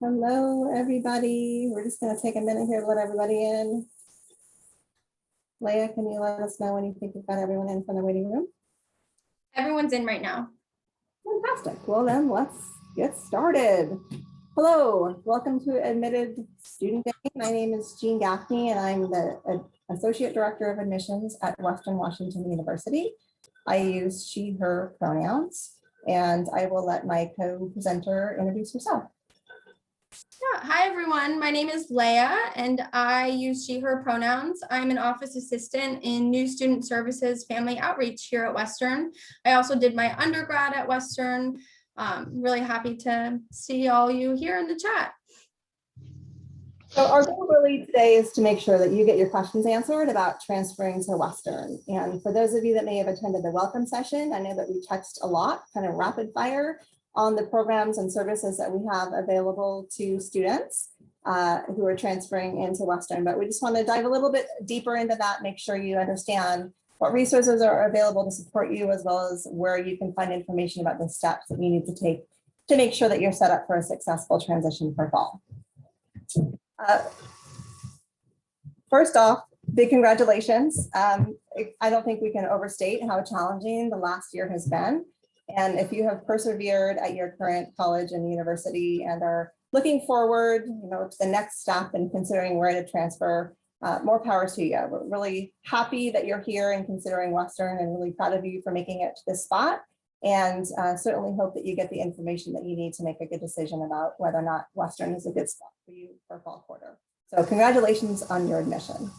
Hello, everybody. We're just going to take a minute here to let everybody in. Leah, can you let us know when you think you've got everyone in from the waiting room? Everyone's in right now. Fantastic. Well, then let's get started. Hello, welcome to Admitted Student Day. My name is Jean Gaffney, and I'm the Associate Director of Admissions at Western Washington University. I use she, her pronouns, and I will let my co-presenter introduce herself. Yeah. Hi, everyone. My name is Leah, and I use she, her pronouns. I'm an office assistant in New Student Services Family Outreach here at Western. I also did my undergrad at Western. Really happy to see all you here in the chat. So our goal really today is to make sure that you get your questions answered about transferring to Western. And for those of you that may have attended the welcome session, I know that we touched a lot, kind of rapid fire, on the programs and services that we have available to students who are transferring into Western. But we just want to dive a little bit deeper into that, make sure you understand what resources are available to support you, as well as where you can find information about the steps that you need to take to make sure that you're set up for a successful transition for fall. First off, big congratulations. I don't think we can overstate how challenging the last year has been. And if you have persevered at your current college and university and are looking forward, to the next step and considering where to transfer, more power to you. We're really happy that you're here and considering Western, and really proud of you for making it to this spot. And certainly hope that you get the information that you need to make a good decision about whether or not Western is a good spot for you for fall quarter. So congratulations on your admission.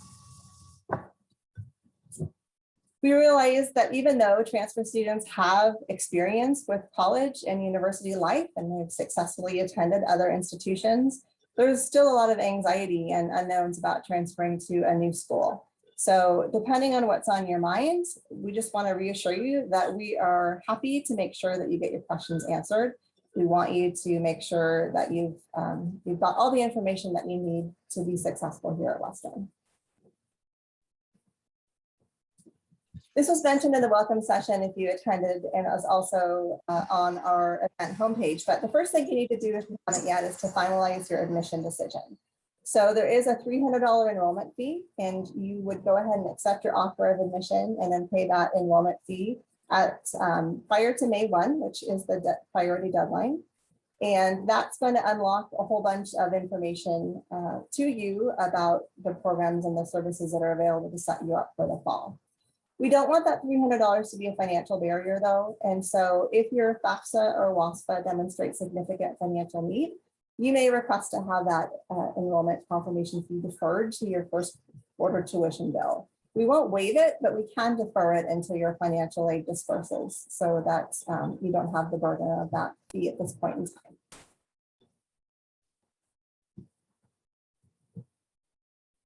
We realize that even though transfer students have experience with college and university life and they've successfully attended other institutions, there's still a lot of anxiety and unknowns about transferring to a new school. So depending on what's on your mind, we just want to reassure you that we are happy to make sure that you get your questions answered. We want you to make sure that you've got all the information that you need to be successful here at Western. This was mentioned in the welcome session if you attended, and it was also on our event homepage. But the first thing you need to do if you haven't yet is to finalize your admission decision. So there is a $300 enrollment fee, and you would go ahead and accept your offer of admission and then pay that enrollment fee at prior to May 1, which is the priority deadline. And that's going to unlock a whole bunch of information to you about the programs and the services that are available to set you up for the fall. We don't want that $300 to be a financial barrier though. And so if your FAFSA or WASFA demonstrates significant financial need, you may request to have that enrollment confirmation fee deferred to your first quarter tuition bill. We won't waive it, but we can defer it until your financial aid disperses so that you don't have the burden of that fee at this point in time.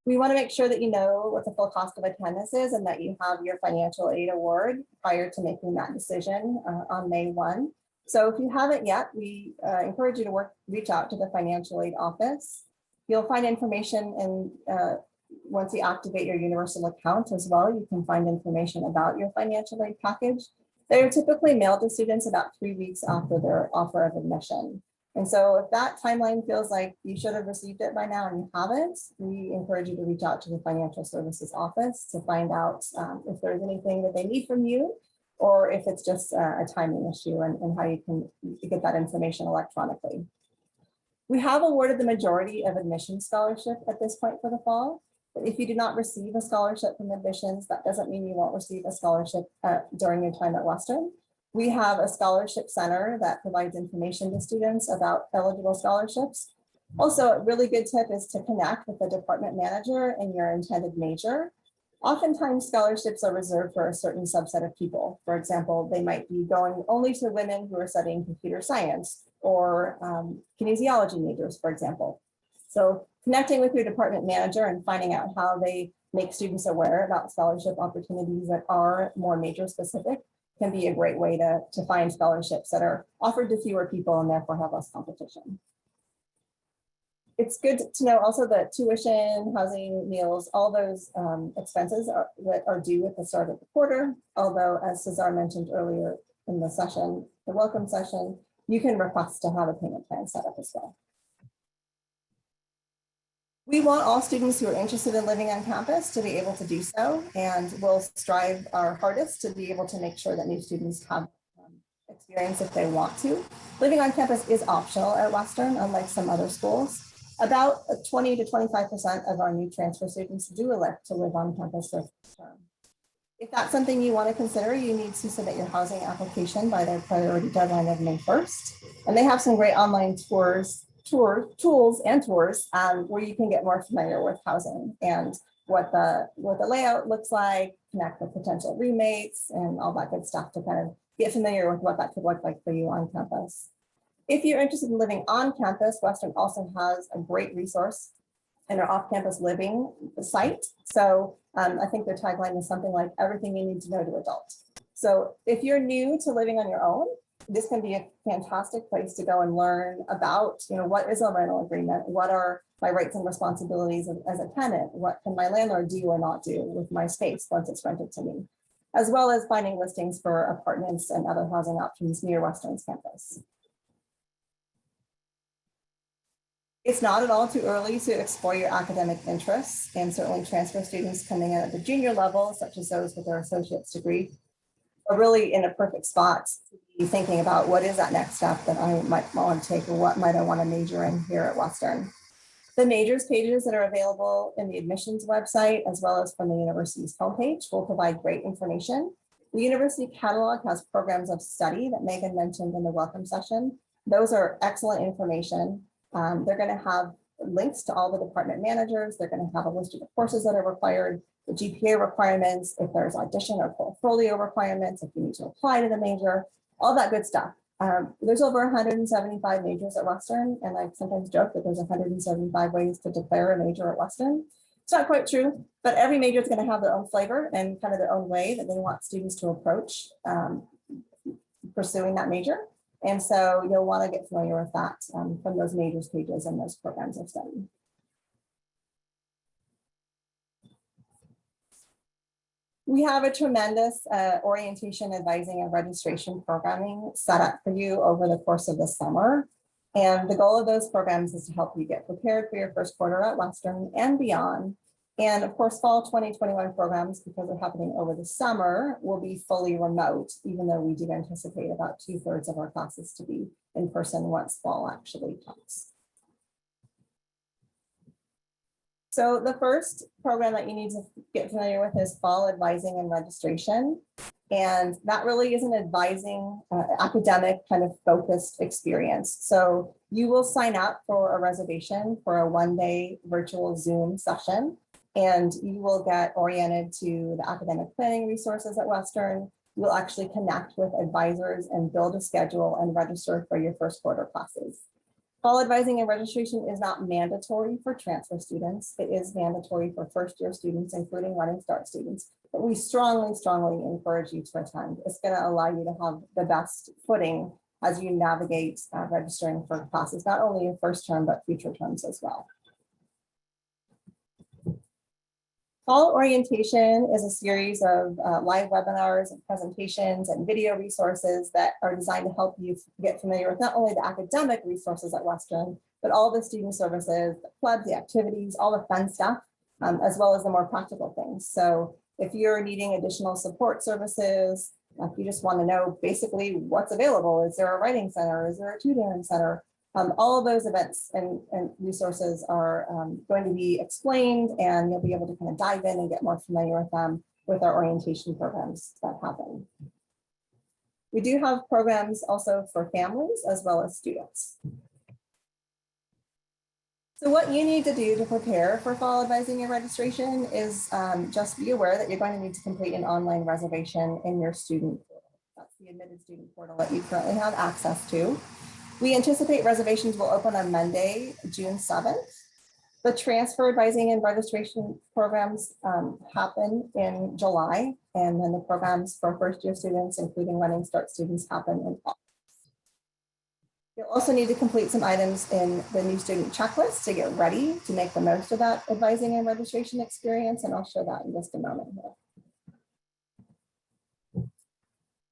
We want to make sure that you know what the full cost of attendance is and that you have your financial aid award prior to making that decision on May 1. So if you haven't yet, we encourage you to reach out to the financial aid office. You'll find information, and once you activate your universal account as well, you can find information about your financial aid package. They are typically mailed to students about 3 weeks after their offer of admission. And so if that timeline feels like you should have received it by now and you haven't, we encourage you to reach out to the financial services office to find out if there's anything that they need from you, or if it's just a timing issue and how you can get that information electronically. We have awarded the majority of admission scholarship at this point for the fall. But if you do not receive a scholarship from admissions, that doesn't mean you won't receive a scholarship during your time at Western. We have a scholarship center that provides information to students about eligible scholarships. Also, a really good tip is to connect with the department manager in your intended major. Oftentimes, scholarships are reserved for a certain subset of people. For example, they might be going only to women who are studying computer science or kinesiology majors, for example. So connecting with your department manager and finding out how they make students aware about scholarship opportunities that are more major specific can be a great way to find scholarships that are offered to fewer people and therefore have less competition. It's good to know also that tuition, housing, meals, all those expenses that are due at the start of the quarter. Although, as Cesar mentioned earlier in the session, the welcome session, you can request to have a payment plan set up as well. We want all students who are interested in living on campus to be able to do so, and we'll strive our hardest to be able to make sure that new students have experience if they want to. Living on campus is optional at Western, unlike some other schools. About 20 to 25% of our new transfer students do elect to live on campus for first term. If that's something you want to consider, you need to submit your housing application by their priority deadline of May 1st. And they have some great online tools where you can get more familiar with housing and what the layout looks like, connect with potential roommates and all that good stuff to kind of get familiar with what that could look like for you on campus. If you're interested in living on campus, Western also has a great resource in our off-campus living site. So I think their tagline is something like everything you need to know to adult. So if you're new to living on your own, this can be a fantastic place to go and learn about, what is a rental agreement? What are my rights and responsibilities as a tenant? What can my landlord do or not do with my space once it's rented to me? As well as finding listings for apartments and other housing options near Western's campus. It's not at all too early to explore your academic interests, and certainly transfer students coming in at the junior level, such as those with their associate's degree, are really in a perfect spot to be thinking about what is that next step that I might want to take, or what might I want to major in here at Western. The majors pages that are available in the admissions website, as well as from the university's homepage, will provide great information. The university catalog has programs of study that Megan mentioned in the welcome session. Those are excellent information. They're going to have links to all the department managers. They're going to have a list of the courses that are required, the GPA requirements, if there's audition or portfolio requirements, if you need to apply to the major, all that good stuff. There's over 175 majors at Western, and I sometimes joke that there's 175 ways to declare a major at Western. It's not quite true, but every major is going to have their own flavor and kind of their own way that they want students to approach pursuing that major. And so you'll want to get familiar with that from those majors pages and those programs of study. We have a tremendous orientation, advising, and registration programming set up for you over the course of the summer. And the goal of those programs is to help you get prepared for your first quarter at Western and beyond. And of course, fall 2021 programs, because they're happening over the summer, will be fully remote, even though we do anticipate about 2/3 of our classes to be in person once fall actually comes. So the first program that you need to get familiar with is fall advising and registration. And that really is an advising academic kind of focused experience. So you will sign up for a reservation for a one-day virtual Zoom session, and you will get oriented to the academic planning resources at Western. You will actually connect with advisors and build a schedule and register for your first quarter classes. Fall advising and registration is not mandatory for transfer students. It is mandatory for first-year students, including Running Start students. But we strongly, strongly encourage you to attend. It's going to allow you to have the best footing as you navigate registering for classes, not only in first term, but future terms as well. Fall orientation is a series of live webinars and presentations and video resources that are designed to help you get familiar with not only the academic resources at Western, but all the student services, the clubs, the activities, all the fun stuff, as well as the more practical things. So if you're needing additional support services, if you just want to know basically what's available, is there a writing center, is there a tutoring center? All of those events and resources are going to be explained, and you'll be able to kind of dive in and get more familiar with them with our orientation programs that happen. We do have programs also for families as well as students. So what you need to do to prepare for fall advising and registration is just be aware that you're going to need to complete an online reservation in your student portal. That's the admitted student portal that you currently have access to. We anticipate reservations will open on Monday, June 7th. The transfer advising and registration programs happen in July, and then the programs for first-year students, including Running Start students, happen in August. You'll also need to complete some items in the new student checklist to get ready to make the most of that advising and registration experience, and I'll show that in just a moment here.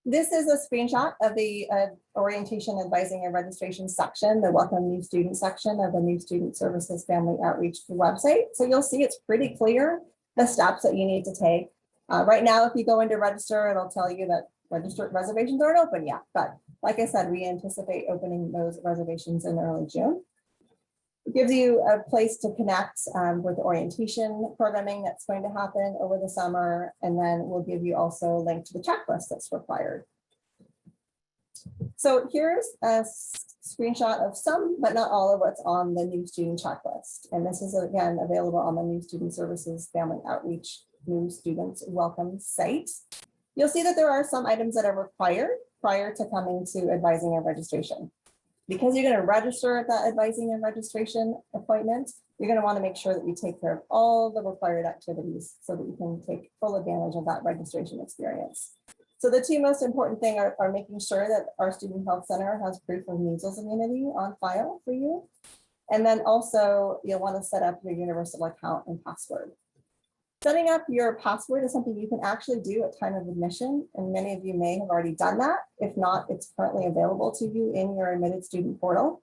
This is a screenshot of the orientation, advising, and registration section, the welcome new student section of the New Student Services Family Outreach website. So you'll see it's pretty clear the steps that you need to take. Right now, if you go into register, it'll tell you that reservations aren't open yet. But like I said, we anticipate opening those reservations in early June. It gives you a place to connect with the orientation programming that's going to happen over the summer. And then we'll give you also a link to the checklist that's required. So here's a screenshot of some, but not all of what's on the new student checklist. And this is again available on the New Student Services Family Outreach New Students Welcome site. You'll see that there are some items that are required prior to coming to advising and registration. Because you're going to register at that advising and registration appointment, you're going to want to make sure that you take care of all the required activities so that you can take full advantage of that registration experience. So the two most important things are making sure that our Student Health Center has proof of measles immunity on file for you. And then also you'll want to set up your universal account and password. Setting up your password is something you can actually do at time of admission, and many of you may have already done that. If not, it's currently available to you in your admitted student portal.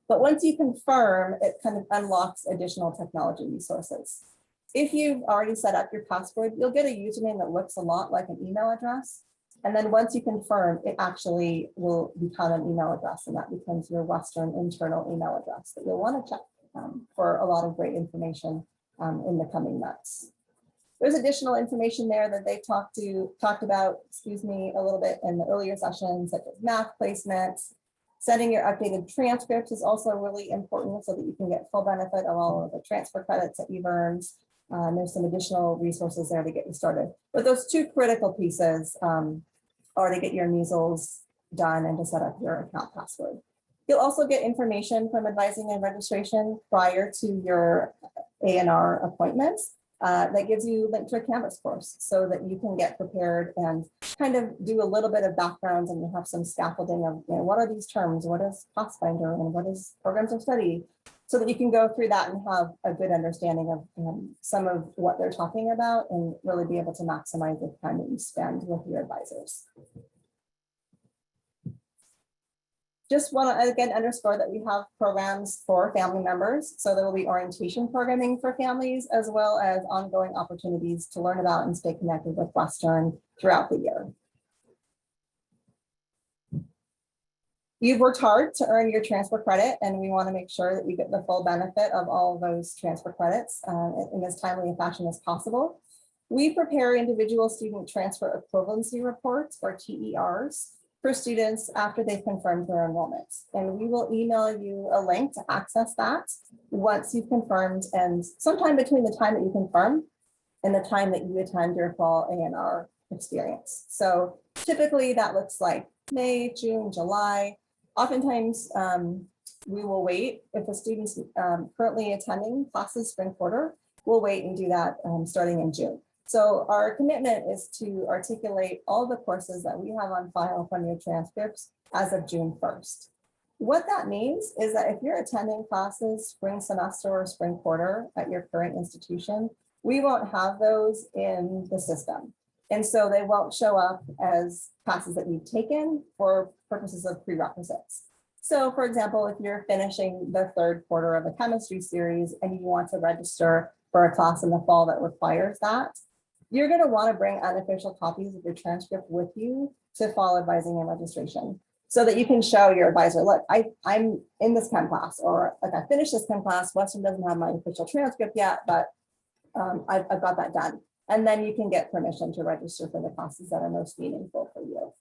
But once you confirm, it kind of unlocks additional technology resources. If you've already set up your password, you'll get a username that looks a lot like an email address. And then once you confirm, it actually will become an email address, and that becomes your Western internal email address that you'll want to check for a lot of great information in the coming months. There's additional information there that they talked about, a little bit in the earlier sessions, such as math placements. Setting your updated transcripts is also really important so that you can get full benefit of all of the transfer credits that you've earned. There's some additional resources there to get you started. But those two critical pieces are to get your measles done and to set up your account password. You'll also get information from advising and registration prior to your A&R appointments. That gives you a link to a Canvas course so that you can get prepared and kind of do a little bit of background, and you have some scaffolding of, what are these terms, what is Pathfinder, and what is programs of study, so that you can go through that and have a good understanding of some of what they're talking about and really be able to maximize the time that you spend with your advisors. Just want to again underscore that we have programs for family members. So there will be orientation programming for families, as well as ongoing opportunities to learn about and stay connected with Western throughout the year. You've worked hard to earn your transfer credit, and we want to make sure that you get the full benefit of all of those transfer credits in as timely a fashion as possible. We prepare individual student transfer equivalency reports, or TERs, for students after they've confirmed their enrollment. And we will email you a link to access that once you've confirmed, and sometime between the time that you confirm and the time that you attend your fall A&R experience. So typically that looks like May, June, July. Oftentimes we will wait if a student's currently attending classes spring quarter, we'll wait and do that starting in June. So our commitment is to articulate all the courses that we have on file from your transcripts as of June 1st. What that means is that if you're attending classes spring semester or spring quarter at your current institution, we won't have those in the system. And so they won't show up as classes that you've taken for purposes of prerequisites. So for example, if you're finishing the third quarter of a chemistry series and you want to register for a class in the fall that requires that, you're going to want to bring unofficial copies of your transcript with you to fall advising and registration, so that you can show your advisor, look, I'm in this chem class, or like I finished this chem class, Western doesn't have my official transcript yet, but I've got that done. And then you can get permission to register for the classes that are most meaningful for you.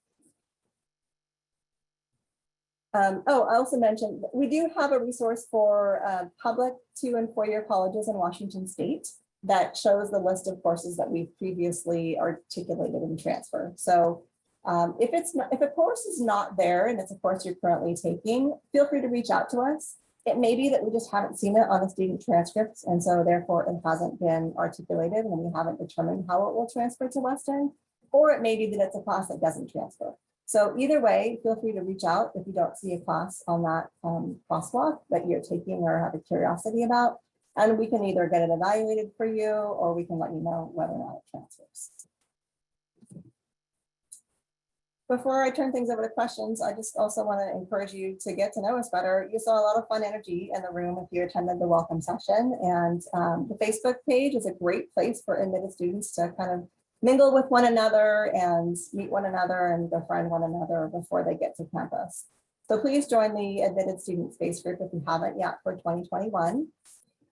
I also mentioned we do have a resource for public 2- and 4-year colleges in Washington State that shows the list of courses that we've previously articulated in transfer. So if a course is not there and it's a course you're currently taking, feel free to reach out to us. It may be that we just haven't seen it on the student transcripts, and so therefore it hasn't been articulated and we haven't determined how it will transfer to Western, or it may be that it's a class that doesn't transfer. So either way, feel free to reach out if you don't see a class on that crosswalk that you're taking or have a curiosity about, and we can either get it evaluated for you or we can let you know whether or not it transfers. Before I turn things over to questions, I just also want to encourage you to get to know us better. You saw a lot of fun energy in the room if you attended the welcome session, and the Facebook page is a great place for admitted students to kind of mingle with one another and meet one another and befriend one another before they get to campus. So please join the admitted student space group if you haven't yet for 2021.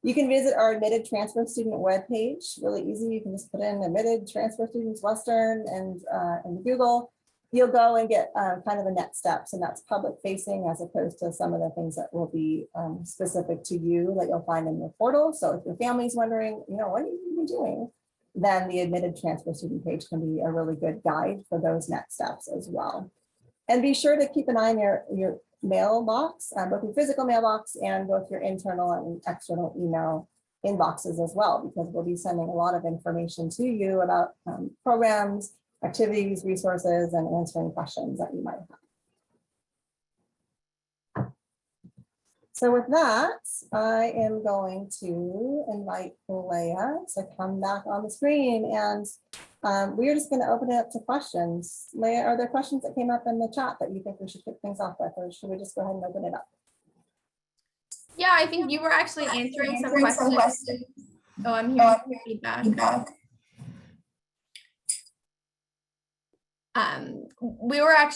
You can visit our admitted transfer student webpage, really easy. You can just put in admitted transfer students Western and in Google. You'll go and get kind of the next steps, and that's public facing as opposed to some of the things that will be specific to you that you'll find in your portal. So if your family's wondering, what are you doing? Then the admitted transfer student page can be a really good guide for those next steps as well. And be sure to keep an eye on your mailbox, both your physical mailbox and both your internal and external email inboxes as well, because we'll be sending a lot of information to you about programs, activities, resources, and answering questions that you might have. So with that, I am going to invite Leah to come back on the screen, and we are just going to open it up to questions. Leah, are there questions that came up in the chat that you think we should kick things off with, or should we just go ahead and open it up? Yeah, I think you were actually answering some questions. Oh, I'm hearing feedback.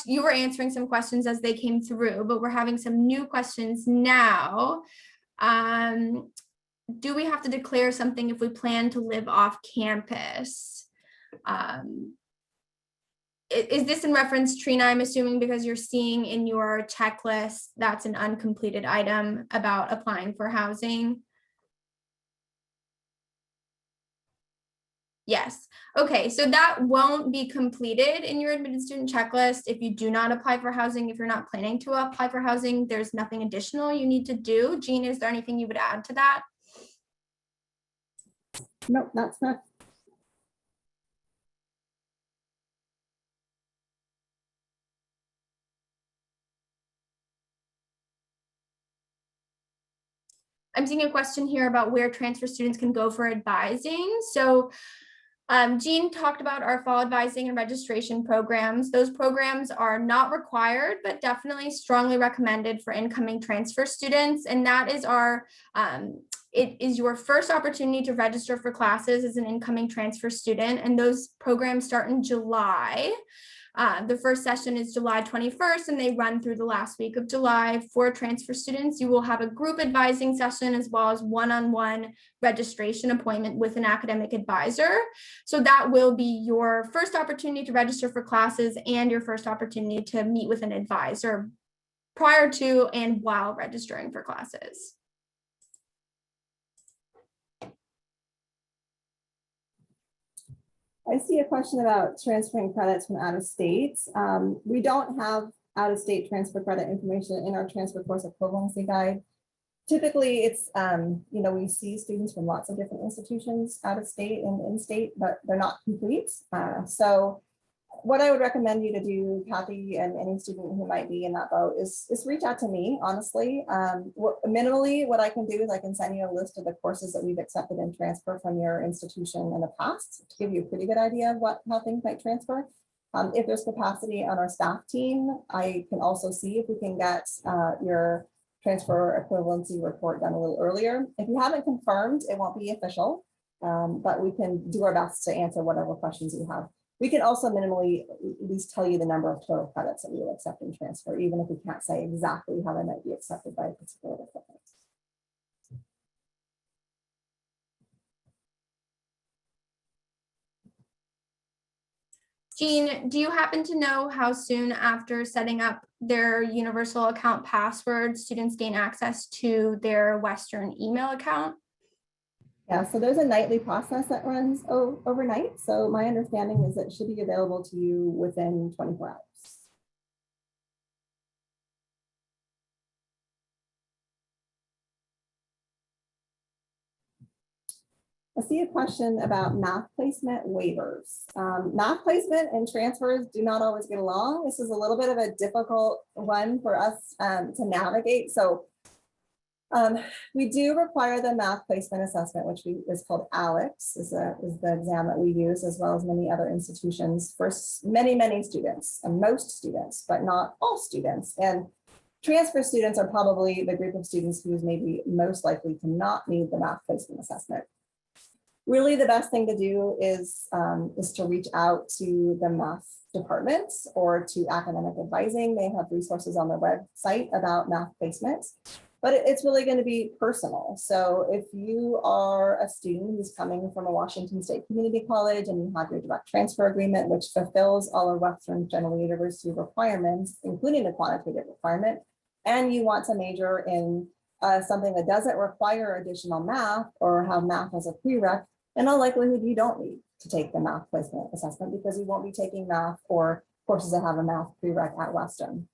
You were answering some questions as they came through, but we're having some new questions now. Do we have to declare something if we plan to live off campus? Is this in reference, Trina, I'm assuming, because you're seeing in your checklist that's an uncompleted item about applying for housing? Yes. Okay, so that won't be completed in your admitted student checklist if you do not apply for housing. If you're not planning to apply for housing, there's nothing additional you need to do. Jean, is there anything you would add to that? No, that's not. I'm seeing a question here about where transfer students can go for advising. So Jean talked about our fall advising and registration programs. Those programs are not required, but definitely strongly recommended for incoming transfer students. And that is it is your first opportunity to register for classes as an incoming transfer student. And those programs start in July. The first session is July 21st, and they run through the last week of July. For transfer students, you will have a group advising session as well as one-on-one registration appointment with an academic advisor. So that will be your first opportunity to register for classes and your first opportunity to meet with an advisor prior to and while registering for classes. I see a question about transferring credits from out of state. We don't have out of state transfer credit information in our transfer course equivalency guide. Typically, it's, we see students from lots of different institutions out of state and in state, but they're not complete. So what I would recommend you to do, Kathy, and any student who might be in that boat is reach out to me, honestly. Minimally, what I can do is I can send you a list of the courses that we've accepted and transfer from your institution in the past to give you a pretty good idea of how things might transfer. If there's capacity on our staff team, I can also see if we can get your transfer equivalency report done a little earlier. If you haven't confirmed, it won't be official, but we can do our best to answer whatever questions you have. We can also minimally at least tell you the number of total credits that we will accept and transfer, even if we can't say exactly how they might be accepted by a particular department. Jean, do you happen to know how soon after setting up their universal account password students gain access to their Western email account? Yeah, so there's a nightly process that runs overnight. So my understanding is that it should be available to you within 24 hours. I see a question about math placement waivers. Math placement and transfers do not always get along. This is a little bit of a difficult one for us to navigate. So We do require the math placement assessment, which is called ALEX, is the exam that we use, as well as many other institutions for many students, and most students, but not all students. And transfer students are probably the group of students who's maybe most likely to not need the math placement assessment. Really, the best thing to do is to reach out to the math department or to academic advising. They have resources on their website about math placement, but it's really going to be personal. So if you are a student who's coming from a Washington State Community College and you have your direct transfer agreement, which fulfills all of Western General University requirements, including the quantitative requirement, and you want to major in something that doesn't require additional math or have math as a prereq, in all likelihood, you don't need to take the math placement assessment because you won't be taking math or courses that have a math prereq at Western.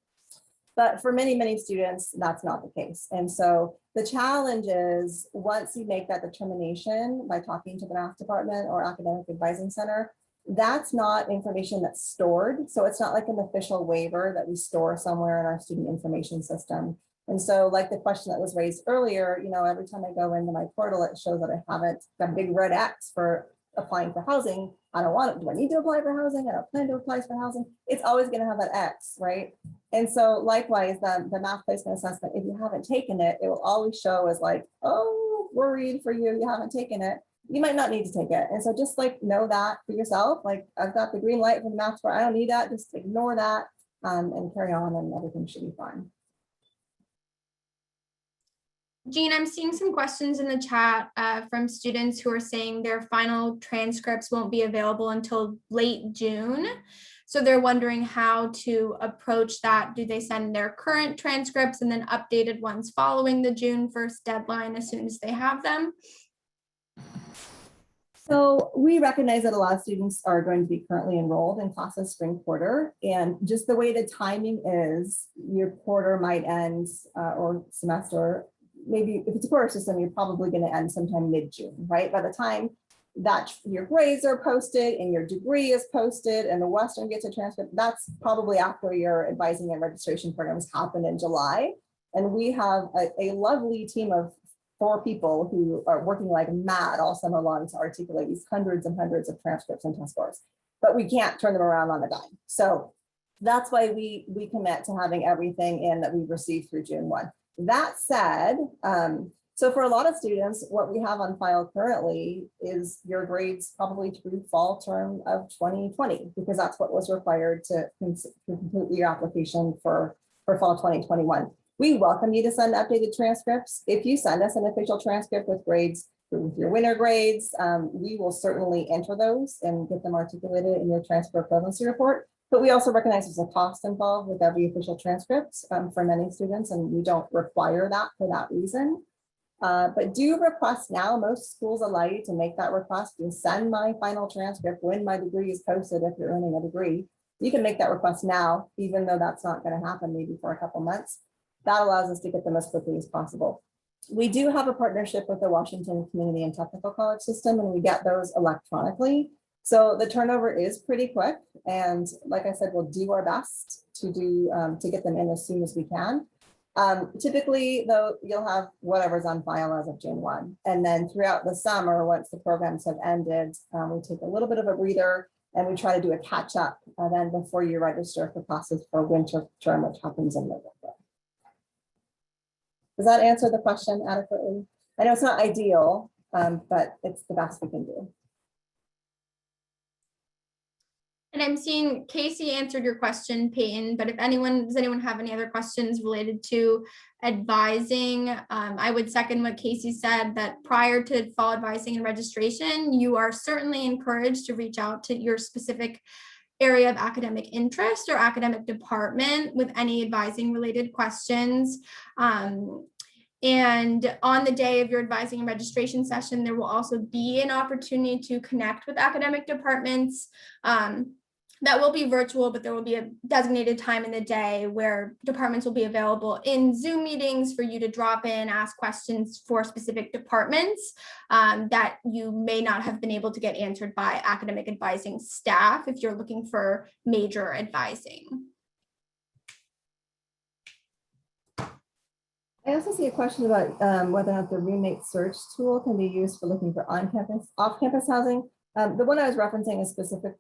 But for many students, that's not the case. And so the challenge is once you make that determination by talking to the math department or academic advising center, that's not information that's stored. So it's not like an official waiver that we store somewhere in our student information system. And so like the question that was raised earlier, you know, every time I go into my portal, it shows that I haven't got a big red X for applying for housing. I don't want it. Do I need to apply for housing? I don't plan to apply for housing. It's always going to have that X, right? And so likewise, the math placement assessment, if you haven't taken it, it will always show as like, oh, worried for you, you haven't taken it. You might not need to take it. And so just like know that for yourself, like I've got the green light from the math score, I don't need that, just ignore that and carry on and everything should be fine. Jean, I'm seeing some questions in the chat from students who are saying their final transcripts won't be available until late June. So they're wondering how to approach that. Do they send their current transcripts and then updated ones following the June 1st deadline as soon as they have them? So we recognize that a lot of students are going to be currently enrolled in classes spring quarter, and just the way the timing is, your quarter might end or semester, maybe if it's a quarter system, you're probably going to end sometime mid-June, right? By the time that your grades are posted and your degree is posted and the Western gets a transcript, that's probably after your advising and registration programs happen in July. And we have a lovely team of 4 people who are working like mad all summer long to articulate these hundreds and hundreds of transcripts and test scores, but we can't turn them around on a dime. So that's why we commit to having everything in that we've received through June 1. That said, so for a lot of students, what we have on file currently is your grades probably through fall term of 2020, because that's what was required to complete your application for fall 2021. We welcome you to send updated transcripts. If you send us an official transcript with grades, with your winter grades, we will certainly enter those and get them articulated in your transfer equivalency report. But we also recognize there's a cost involved with every official transcript for many students, and we don't require that for that reason. But do request now. Most schools allow you to make that request and send my final transcript when my degree is posted. If you're earning a degree, you can make that request now, even though that's not going to happen maybe for a couple months. That allows us to get them as quickly as possible. We do have a partnership with the Washington Community and Technical College system, and we get those electronically. So the turnover is pretty quick. And like I said, we'll do our best to get them in as soon as we can. Typically, though, you'll have whatever's on file as of June 1. And then throughout the summer, once the programs have ended, we take a little bit of a breather and we try to do a catch up then before you register for classes for winter term, which happens in November. Does that answer the question adequately? I know it's not ideal, but it's the best we can do. And I'm seeing Casey answered your question, Peyton, but if does anyone have any other questions related to advising? I would second what Casey said, that prior to fall advising and registration, you are certainly encouraged to reach out to your specific area of academic interest or academic department with any advising related questions. And on the day of your advising and registration session, there will also be an opportunity to connect with academic departments. That will be virtual, but there will be a designated time in the day where departments will be available in Zoom meetings for you to drop in, ask questions for specific departments that you may not have been able to get answered by academic advising staff if you're looking for major advising. I also also see a question about whether or not the roommate search tool can be used for looking for on-campus, off-campus housing. The one I was referencing is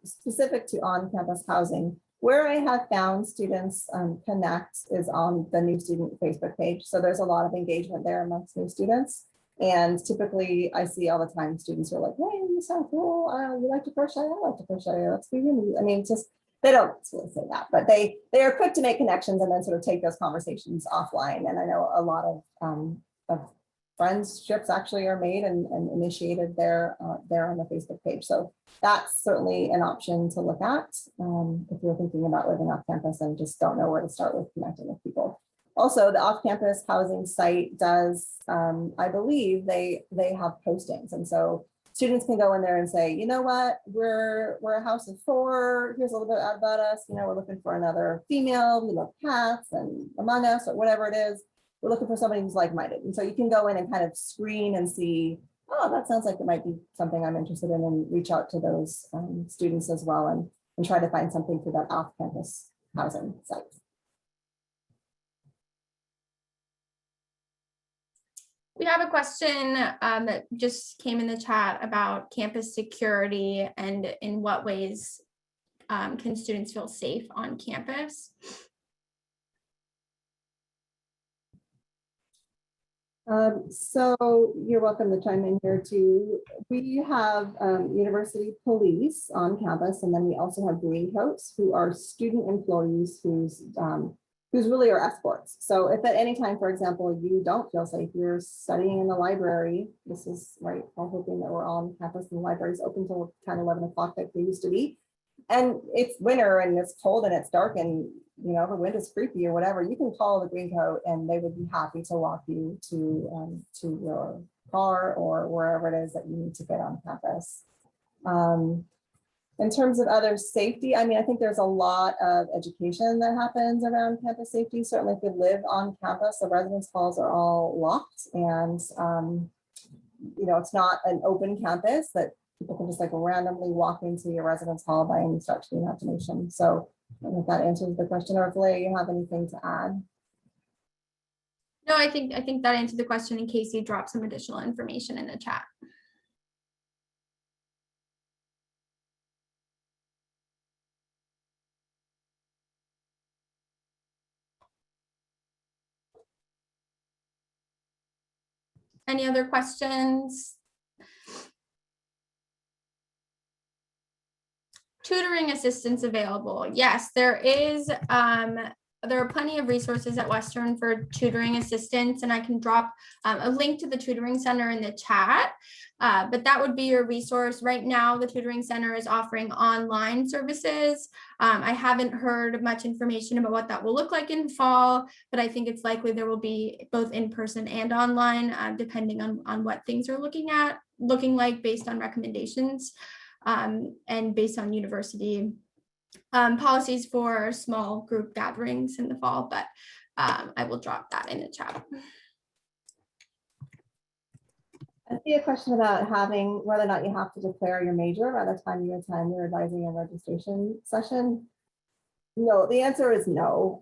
specific to on-campus housing. Where I have found students connect is on the new student Facebook page. So there's a lot of engagement there amongst new students. And typically I see all the time students are like, hey, you sound cool. You like to crochet? I like to crochet. Let's be really, I mean, just, they don't really say that, but they are quick to make connections and then sort of take those conversations offline. And I know a lot of friendships actually are made and initiated there on the Facebook page. So that's certainly an option to look at if you're thinking about living off campus and just don't know where to start with connecting with people. Also, the off-campus housing site does, I believe they have postings. And so students can go in there and say, you know what, we're a house of 4. Here's a little bit about us. You know, we're looking for another female. We love cats and Among Us or whatever it is. We're looking for somebody who's like-minded. And so you can go in and kind of screen and see, oh, that sounds like it might be something I'm interested in, and reach out to those students as well and try to find something for that off-campus housing site. We have a question that just came in the chat about campus security and in what ways can students feel safe on campus? So you're welcome to chime in here too. We have university police on campus, and then we also have green coats who are student employees who's really are escorts. So if at any time, for example, you don't feel safe, you're studying in the library, this is right, I'm hoping that we're on campus and the library is open till 10, 11 o'clock like they used to be. And it's winter and it's cold and it's dark and you know the wind is creepy or whatever, you can call the green coat and they would be happy to walk you to your car or wherever it is that you need to get on campus. In terms of other safety, I mean, I think there's a lot of education that happens around campus safety. Certainly if you live on campus, the residence halls are all locked and, you know, it's not an open campus that people can just like randomly walk into your residence hall by any stretch of the imagination. So I don't know if that answers the question, or if Leah, you have anything to add? No, I think that answered the question in case you drop some additional information in the chat. Any other questions? Tutoring assistance available. Yes, there is. There are plenty of resources at Western for tutoring assistance, and I can drop a link to the tutoring center in the chat. But that would be your resource. Right now, the tutoring center is offering online services. I haven't heard much information about what that will look like in fall, but I think it's likely there will be both in person and online, depending on what things are looking like based on recommendations and based on university policies for small group gatherings in the fall, but I will drop that in the chat. I see a question about having whether or not you have to declare your major by the time you attend your advising and registration session. No, the answer is no.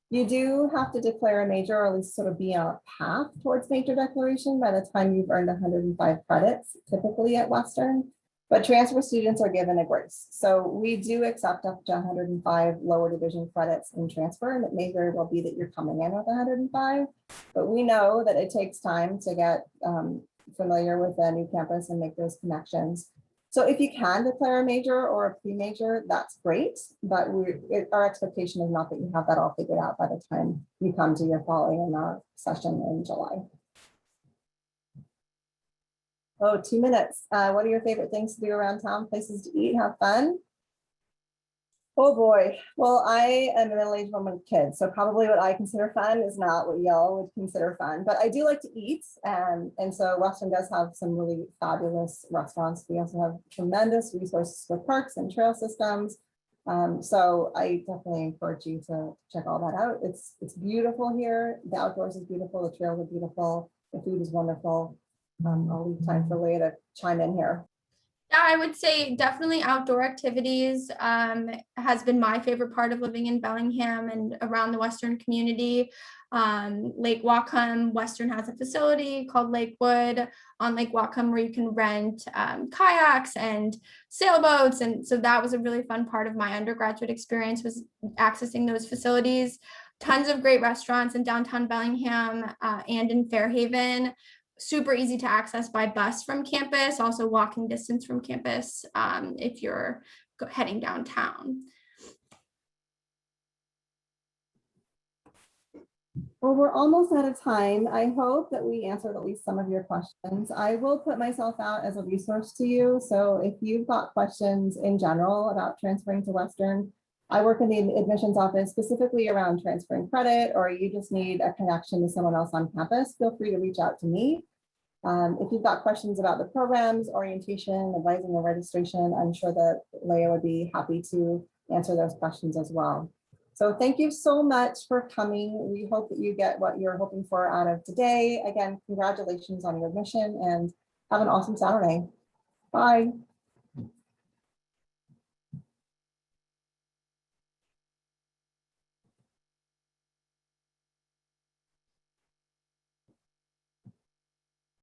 You do have to declare a major, or at least sort of be on a path towards major declaration by the time you've earned 105 credits, typically at Western. But transfer students are given a grace. So we do accept up to 105 lower division credits in transfer, and it may very well be that you're coming in with 105, but we know that it takes time to get familiar with a new campus and make those connections. So if you can declare a major or a pre-major, that's great, but our expectation is not that you have that all figured out by the time you come to your fall A&R session in July. Oh, 2 minutes. What are your favorite things to do around town? Places to eat, have fun? Oh boy. Well, I am a middle-aged woman with kids, so probably what I consider fun is not what y'all would consider fun, but I do like to eat. And so Western does have some really fabulous restaurants. We also have tremendous resources for parks and trail systems. So I definitely encourage you to check all that out. It's beautiful here. The outdoors is beautiful. The trails are beautiful. The food is wonderful. I'll leave time for Leah to chime in here. Yeah, I would say definitely outdoor activities has been my favorite part of living in Bellingham and around the Western community. Lake Whatcom, Western has a facility called Lakewood on Lake Whatcom where you can rent kayaks and sailboats. And so that was a really fun part of my undergraduate experience, was accessing those facilities. Tons of great restaurants in downtown Bellingham and in Fairhaven. Super easy to access by bus from campus, also walking distance from campus if you're heading downtown. Well, we're almost out of time. I hope that we answered at least some of your questions. I will put myself out as a resource to you. So if you've got questions in general about transferring to Western, I work in the admissions office specifically around transferring credit, or you just need a connection to someone else on campus, feel free to reach out to me. If you've got questions about the programs, orientation, advising or registration, I'm sure that Leah would be happy to answer those questions as well. So thank you so much for coming. We hope that you get what you're hoping for out of today. Again, congratulations on your admission and have an awesome Saturday. Bye.